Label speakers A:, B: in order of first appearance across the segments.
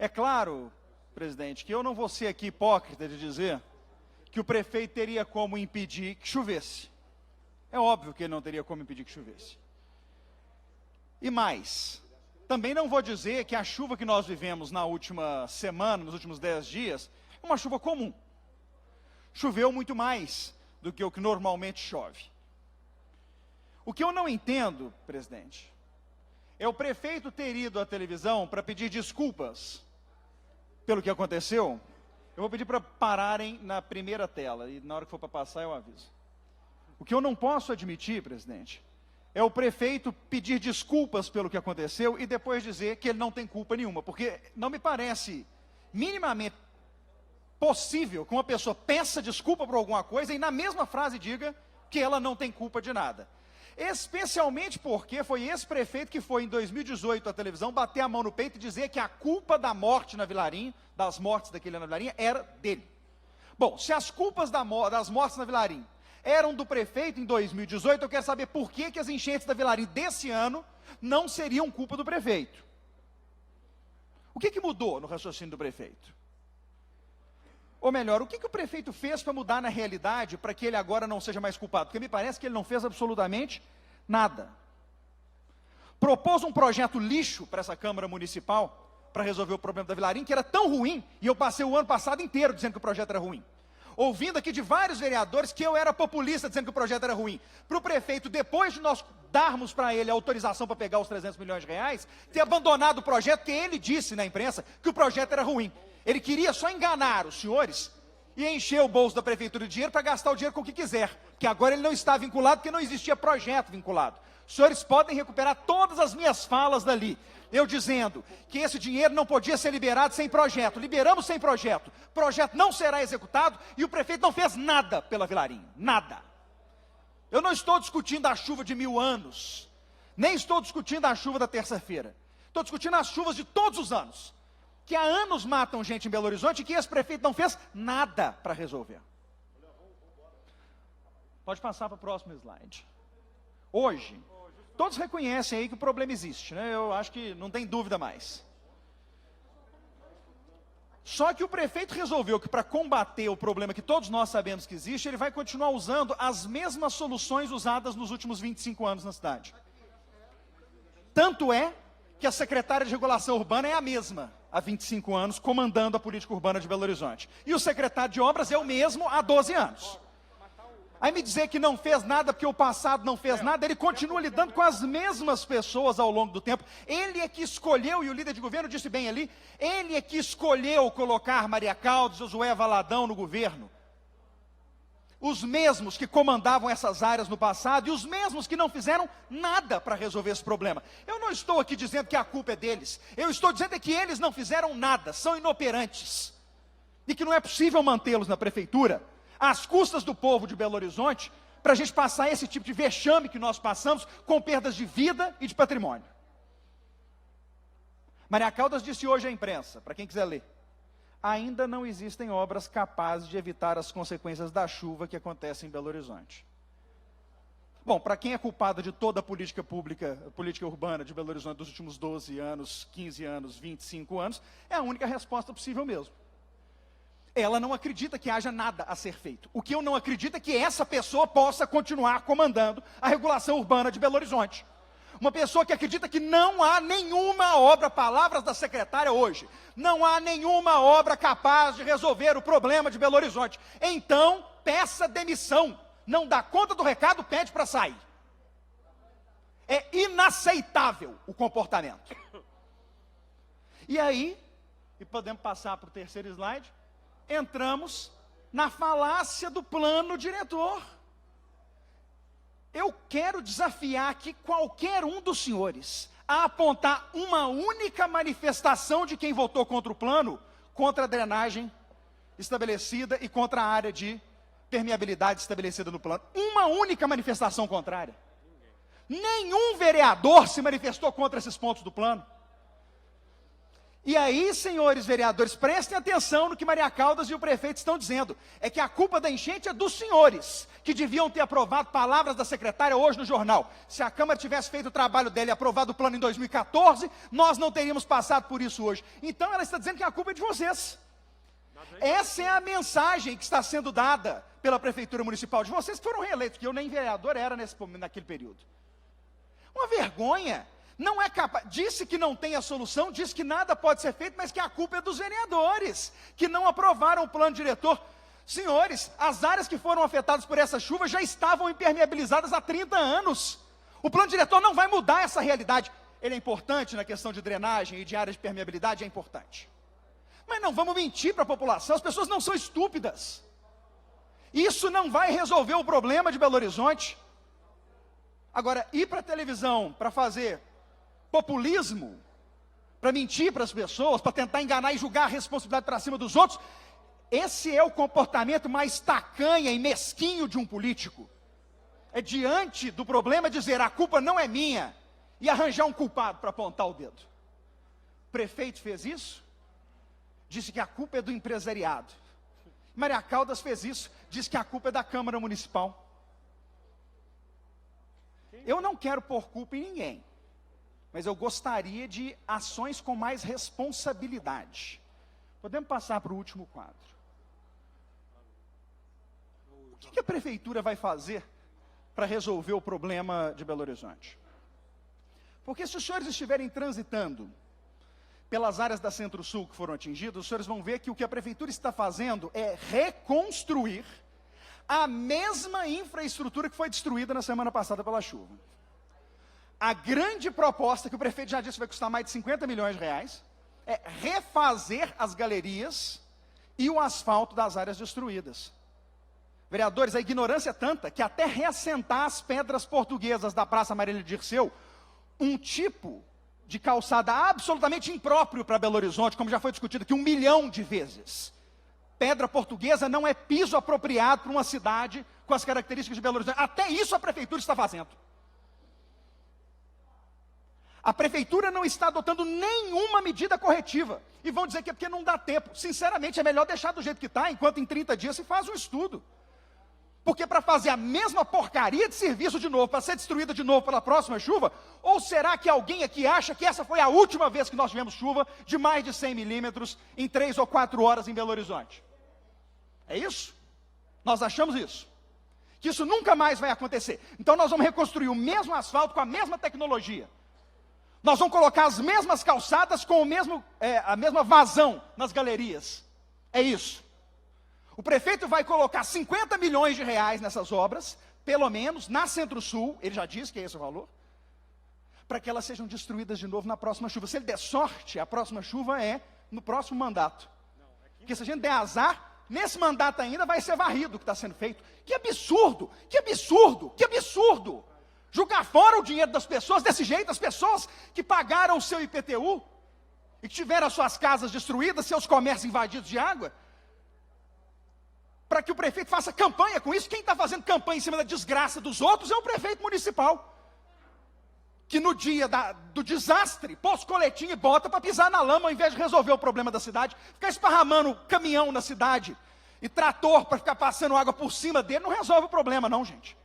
A: É claro, presidente, que eu não vou ser aqui hipócrita de dizer que o prefeito teria como impedir que chovesse. É óbvio que ele não teria como impedir que chovesse. E mais, também não vou dizer que a chuva que nós vivemos na última semana, nos últimos 10 dias, é uma chuva comum. Choveu muito mais do que o que normalmente chove. O que eu não entendo, presidente, é o prefeito ter ido à televisão para pedir desculpas pelo que aconteceu. Eu vou pedir para pararem na primeira tela, e na hora que for para passar eu aviso. O que eu não posso admitir, presidente, é o prefeito pedir desculpas pelo que aconteceu e depois dizer que ele não tem culpa nenhuma, porque não me parece minimamente possível que uma pessoa peça desculpa por alguma coisa e na mesma frase diga que ela não tem culpa de nada. Especialmente porque foi esse prefeito que foi em 2018 à televisão bater a mão no peito e dizer que a culpa da morte na Vilarinho, das mortes daquele ano na Vilarinho, era dele. Bom, se as culpas das mortes na Vilarinho eram do prefeito em 2018, eu quero saber por que as enchentes da Vilarinho desse ano não seriam culpa do prefeito. O que mudou no raciocínio do prefeito? Ou melhor, o que o prefeito fez para mudar na realidade, para que ele agora não seja mais culpado? Porque me parece que ele não fez absolutamente nada. Propôs um projeto lixo para essa Câmara Municipal, para resolver o problema da Vilarinho, que era tão ruim, e eu passei o ano passado inteiro dizendo que o projeto era ruim. Ouvindo aqui de vários vereadores que eu era populista, dizendo que o projeto era ruim. Para o prefeito, depois de nós darmos para ele a autorização para pegar os 300 milhões de reais, ter abandonado o projeto, porque ele disse na imprensa que o projeto era ruim. Ele queria só enganar os senhores e encher o bolso da prefeitura de dinheiro para gastar o dinheiro com o que quiser. Porque agora ele não está vinculado, porque não existia projeto vinculado. Os senhores podem recuperar todas as minhas falas dali. Eu dizendo que esse dinheiro não podia ser liberado sem projeto. Liberamos sem projeto. O projeto não será executado e o prefeito não fez nada pela Vilarinho. Nada. Eu não estou discutindo a chuva de 1000 anos. Nem estou discutindo a chuva da terça-feira. Estou discutindo as chuvas de todos os anos. Que há anos matam gente em Belo Horizonte e que esse prefeito não fez nada para resolver. Pode passar para o próximo slide. Hoje, todos reconhecem aí que o problema existe, né? Eu acho que não tem dúvida mais. Só que o prefeito resolveu que para combater o problema que todos nós sabemos que existe, ele vai continuar usando as mesmas soluções usadas nos últimos 25 anos na cidade. Tanto é que a secretária de Regulação Urbana é a mesma há 25 anos, comandando a política urbana de Belo Horizonte. E o secretário de Obras é o mesmo há 12 anos. Aí me dizer que não fez nada porque o passado não fez nada, ele continua lidando com as mesmas pessoas ao longo do tempo. Ele é que escolheu, e o líder de governo disse bem ali, ele é que escolheu colocar Maria Caldas, Josué Valadão no governo. Os mesmos que comandavam essas áreas no passado e os mesmos que não fizeram nada para resolver esse problema. Eu não estou aqui dizendo que a culpa é deles. Eu estou dizendo que eles não fizeram nada, são inoperantes. E que não é possível mantê-los na prefeitura, às custas do povo de Belo Horizonte, para a gente passar esse tipo de vexame que nós passamos com perdas de vida e de patrimônio. Maria Caldas disse hoje à imprensa, para quem quiser ler, ainda não existem obras capazes de evitar as consequências da chuva que acontece em Belo Horizonte. Bom, para quem é culpado de toda a política pública, a política urbana de Belo Horizonte dos últimos 12 anos, 15 anos, 25 anos, é a única resposta possível mesmo. Ela não acredita que haja nada a ser feito. O que eu não acredito é que essa pessoa possa continuar comandando a regulação urbana de Belo Horizonte. Uma pessoa que acredita que não há nenhuma obra, palavras da secretária hoje, não há nenhuma obra capaz de resolver o problema de Belo Horizonte. Então, peça demissão. Não dá conta do recado, pede para sair. É inaceitável o comportamento. E aí, e podemos passar para o terceiro slide, entramos na falácia do plano diretor. Eu quero desafiar aqui qualquer um dos senhores a apontar uma única manifestação de quem votou contra o plano, contra a drenagem estabelecida e contra a área de permeabilidade estabelecida no plano. Uma única manifestação contrária. Nenhum vereador se manifestou contra esses pontos do plano. E aí, senhores vereadores, prestem atenção no que Maria Caldas e o prefeito estão dizendo. É que a culpa da enchente é dos senhores, que deviam ter aprovado palavras da secretária hoje no jornal. Se a Câmara tivesse feito o trabalho dela e aprovado o plano em 2014, nós não teríamos passado por isso hoje. Então ela está dizendo que a culpa é de vocês. Essa é a mensagem que está sendo dada pela Prefeitura Municipal de vocês, que foram reeleitos, que eu nem vereador era naquele período. Uma vergonha. Não é capaz, disse que não tem a solução, disse que nada pode ser feito, mas que a culpa é dos vereadores, que não aprovaram o plano diretor. Senhores, as áreas que foram afetadas por essa chuva já estavam impermeabilizadas há 30 anos. O plano diretor não vai mudar essa realidade. Ele é importante na questão de drenagem e de áreas de permeabilidade, é importante. Mas não vamos mentir para a população, as pessoas não são estúpidas. Isso não vai resolver o problema de Belo Horizonte. Agora, ir para a televisão para fazer populismo, para mentir para as pessoas, para tentar enganar e julgar a responsabilidade para cima dos outros, esse é o comportamento mais tacanha e mesquinho de um político. É diante do problema dizer, a culpa não é minha, e arranjar um culpado para apontar o dedo. O prefeito fez isso, disse que a culpa é do empresariado. Maria Caldas fez isso, disse que a culpa é da Câmara Municipal. Eu não quero pôr culpa em ninguém, mas eu gostaria de ações com mais responsabilidade. Podemos passar para o último quadro. O que a prefeitura vai fazer para resolver o problema de Belo Horizonte? Porque se os senhores estiverem transitando pelas áreas da Centro-Sul que foram atingidas, os senhores vão ver que o que a prefeitura está fazendo é reconstruir a mesma infraestrutura que foi destruída na semana passada pela chuva. A grande proposta, que o prefeito já disse vai custar mais de 50 milhões de reais, é refazer as galerias e o asfalto das áreas destruídas. Vereadores, a ignorância é tanta que até reassentar as pedras portuguesas da Praça Marília Dirceu, um tipo de calçada absolutamente impróprio para Belo Horizonte, como já foi discutido aqui 1 milhão de vezes. Pedra portuguesa não é piso apropriado para uma cidade com as características de Belo Horizonte. Até isso a prefeitura está fazendo. A prefeitura não está adotando nenhuma medida corretiva. E vão dizer que é porque não dá tempo. Sinceramente, é melhor deixar do jeito que está, enquanto em 30 dias se faz um estudo. Porque para fazer a mesma porcaria de serviço de novo, para ser destruída de novo pela próxima chuva, ou será que alguém aqui acha que essa foi a última vez que nós tivemos chuva de mais de 100 milímetros em 3 ou 4 horas em Belo Horizonte? É isso? Nós achamos isso. Que isso nunca mais vai acontecer. Então nós vamos reconstruir o mesmo asfalto com a mesma tecnologia. Nós vamos colocar as mesmas calçadas com a mesma vazão nas galerias. É isso. O prefeito vai colocar 50 milhões de reais nessas obras, pelo menos na Centro-Sul, ele já disse que é esse o valor, para que elas sejam destruídas de novo na próxima chuva. Se ele der sorte, a próxima chuva é no próximo mandato. Porque se a gente der azar, nesse mandato ainda vai ser varrido o que está sendo feito. Que absurdo, que absurdo, que absurdo. Jogar fora o dinheiro das pessoas desse jeito, as pessoas que pagaram o seu IPTU e que tiveram as suas casas destruídas, seus comércios invadidos de água, para que o prefeito faça campanha com isso. Quem está fazendo campanha em cima da desgraça dos outros é o prefeito municipal, que no dia do desastre, pôs coletinho e bota para pisar na lama, ao invés de resolver o problema da cidade, ficar esparramando caminhão na cidade, e trator para ficar passando água por cima dele, não resolve o problema não, gente.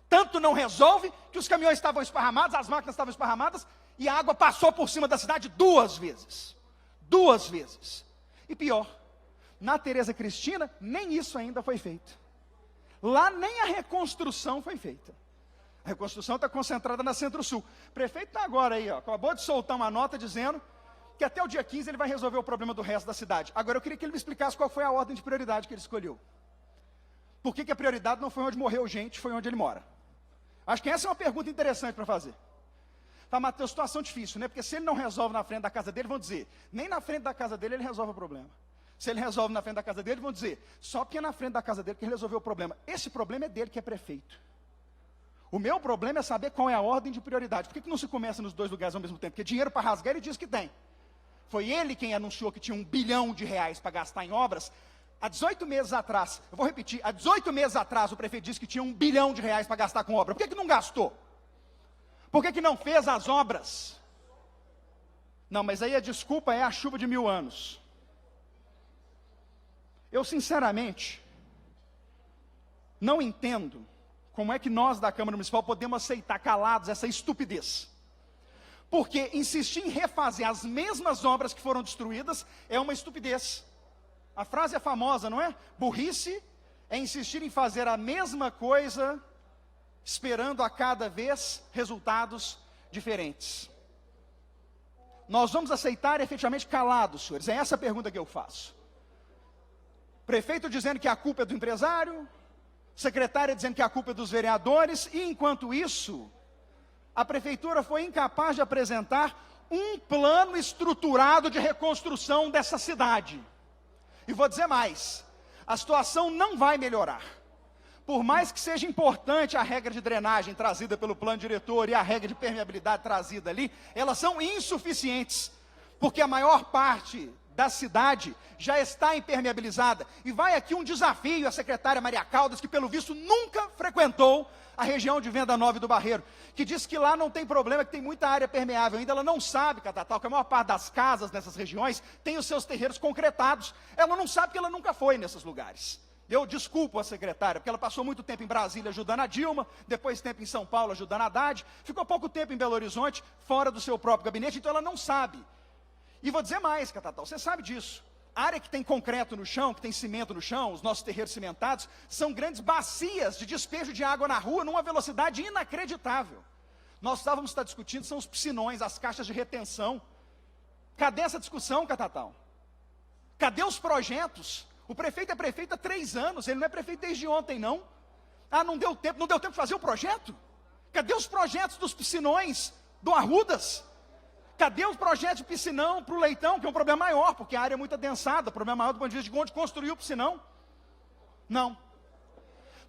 A: Tanto não resolve, que os caminhões estavam esparramados, as máquinas estavam esparramadas, e a água passou por cima da cidade 2 vezes. 2 vezes. E pior, na Tereza Cristina, nem isso ainda foi feito. Lá nem a reconstrução foi feita. A reconstrução está concentrada na Centro-Sul. O prefeito está agora aí, acabou de soltar uma nota dizendo que até o dia 15 ele vai resolver o problema do resto da cidade. Agora eu queria que ele me explicasse qual foi a ordem de prioridade que ele escolheu. Por que a prioridade não foi onde morreu gente, foi onde ele mora? Acho que essa é uma pergunta interessante para fazer. Tá, Matheus, situação difícil, né? Porque se ele não resolve na frente da casa dele, vão dizer, nem na frente da casa dele ele resolve o problema. Se ele resolve na frente da casa dele, vão dizer, só porque é na frente da casa dele que ele resolveu o problema. Esse problema é dele, que é prefeito. O meu problema é saber qual é a ordem de prioridade. Por que não se começa nos 2 lugares ao mesmo tempo? Porque dinheiro para rasgar ele diz que tem. Foi ele quem anunciou que tinha R$1 bilhão para gastar em obras. Há 18 meses atrás, eu vou repetir, há 18 meses atrás o prefeito disse que tinha R$1 bilhão para gastar com obra. Por que não gastou? Por que não fez as obras? Não, mas aí a desculpa é a chuva de 1000 anos. Eu, sinceramente, não entendo como é que nós da Câmara Municipal podemos aceitar calados essa estupidez. Porque insistir em refazer as mesmas obras que foram destruídas é uma estupidez. A frase é famosa, não é? Burrice é insistir em fazer a mesma coisa, esperando a cada vez resultados diferentes. Nós vamos aceitar efetivamente calados, senhores? É essa a pergunta que eu faço. Prefeito dizendo que a culpa é do empresário, secretária dizendo que a culpa é dos vereadores, e enquanto isso, a prefeitura foi incapaz de apresentar um plano estruturado de reconstrução dessa cidade. E vou dizer mais, a situação não vai melhorar. Por mais que seja importante a regra de drenagem trazida pelo plano diretor e a regra de permeabilidade trazida ali, elas são insuficientes, porque a maior parte da cidade já está impermeabilizada. E vai aqui um desafio à secretária Maria Caldas, que pelo visto nunca frequentou a região de Venda Nova e do Barreiro, que diz que lá não tem problema, que tem muita área permeável. Ainda ela não sabe, Catatal, que a maior parte das casas nessas regiões tem os seus terreiros concretados. Ela não sabe porque ela nunca foi nesses lugares. Eu desculpo a secretária, porque ela passou muito tempo em Brasília ajudando a Dilma, depois tempo em São Paulo ajudando a Haddad, ficou pouco tempo em Belo Horizonte, fora do seu próprio gabinete, então ela não sabe. E vou dizer mais, Catatal, você sabe disso. A área que tem concreto no chão, que tem cimento no chão, os nossos terreiros cimentados, são grandes bacias de despejo de água na rua, numa velocidade inacreditável. Nós estávamos discutindo, são os piscinões, as caixas de retenção. Cadê essa discussão, Catatal? Cadê os projetos? O prefeito é prefeito há 3 anos, ele não é prefeito desde ontem, não. Ah, não deu tempo de fazer o projeto? Cadê os projetos dos piscinões, do Arrudas? Cadê os projetos de piscinão para o Leitão, que é um problema maior, porque a área é muito adensada, problema maior do ponto de vista de onde construiu o piscinão? Não.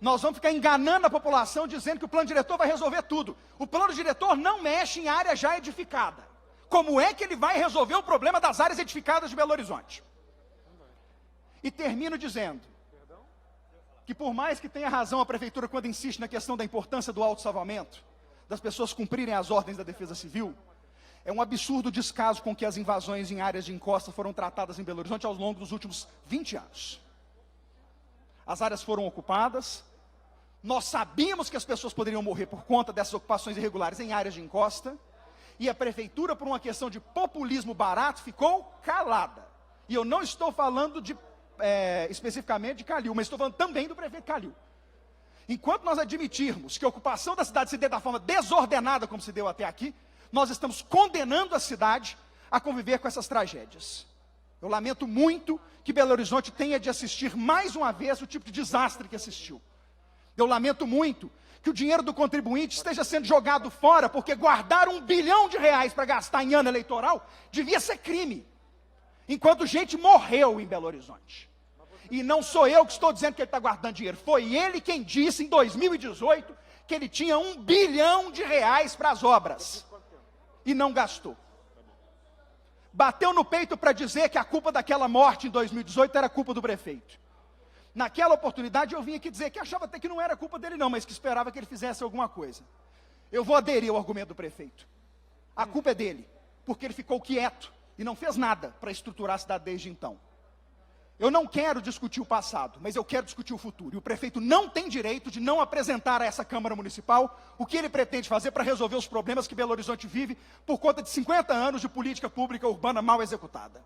A: Nós vamos ficar enganando a população, dizendo que o plano diretor vai resolver tudo. O plano diretor não mexe em área já edificada. Como é que ele vai resolver o problema das áreas edificadas de Belo Horizonte? E termino dizendo que por mais que tenha razão a prefeitura quando insiste na questão da importância do autossalvamento, das pessoas cumprirem as ordens da Defesa Civil, é um absurdo o descaso com que as invasões em áreas de encosta foram tratadas em Belo Horizonte ao longo dos últimos 20 anos. As áreas foram ocupadas, nós sabíamos que as pessoas poderiam morrer por conta dessas ocupações irregulares em áreas de encosta, e a prefeitura, por uma questão de populismo barato, ficou calada. E eu não estou falando especificamente de Calil, mas estou falando também do prefeito Calil. Enquanto nós admitirmos que a ocupação da cidade se dê da forma desordenada como se deu até aqui, nós estamos condenando a cidade a conviver com essas tragédias. Eu lamento muito que Belo Horizonte tenha de assistir mais uma vez o tipo de desastre que assistiu. Eu lamento muito que o dinheiro do contribuinte esteja sendo jogado fora, porque guardar R$1 bilhão para gastar em ano eleitoral devia ser crime, enquanto gente morreu em Belo Horizonte. E não sou eu que estou dizendo que ele está guardando dinheiro, foi ele quem disse em 2018 que ele tinha R$1 bilhão para as obras, e não gastou. Bateu no peito para dizer que a culpa daquela morte em 2018 era culpa do prefeito. Naquela oportunidade eu vim aqui dizer que achava até que não era culpa dele não, mas que esperava que ele fizesse alguma coisa. Eu vou aderir ao argumento do prefeito. A culpa é dele, porque ele ficou quieto e não fez nada para estruturar a cidade desde então. Eu não quero discutir o passado, mas eu quero discutir o futuro. E o prefeito não tem direito de não apresentar a essa Câmara Municipal o que ele pretende fazer para resolver os problemas que Belo Horizonte vive por conta de 50 anos de política pública urbana mal executada.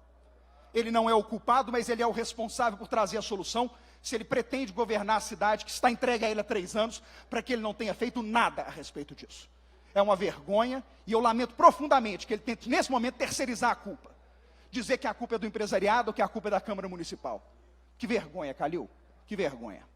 A: Ele não é o culpado, mas ele é o responsável por trazer a solução, se ele pretende governar a cidade que está entregue a ele há 3 anos, para que ele não tenha feito nada a respeito disso. É uma vergonha, e eu lamento profundamente que ele tente, nesse momento, terceirizar a culpa. Dizer que a culpa é do empresariado ou que a culpa é da Câmara Municipal. Que vergonha, Calil, que vergonha.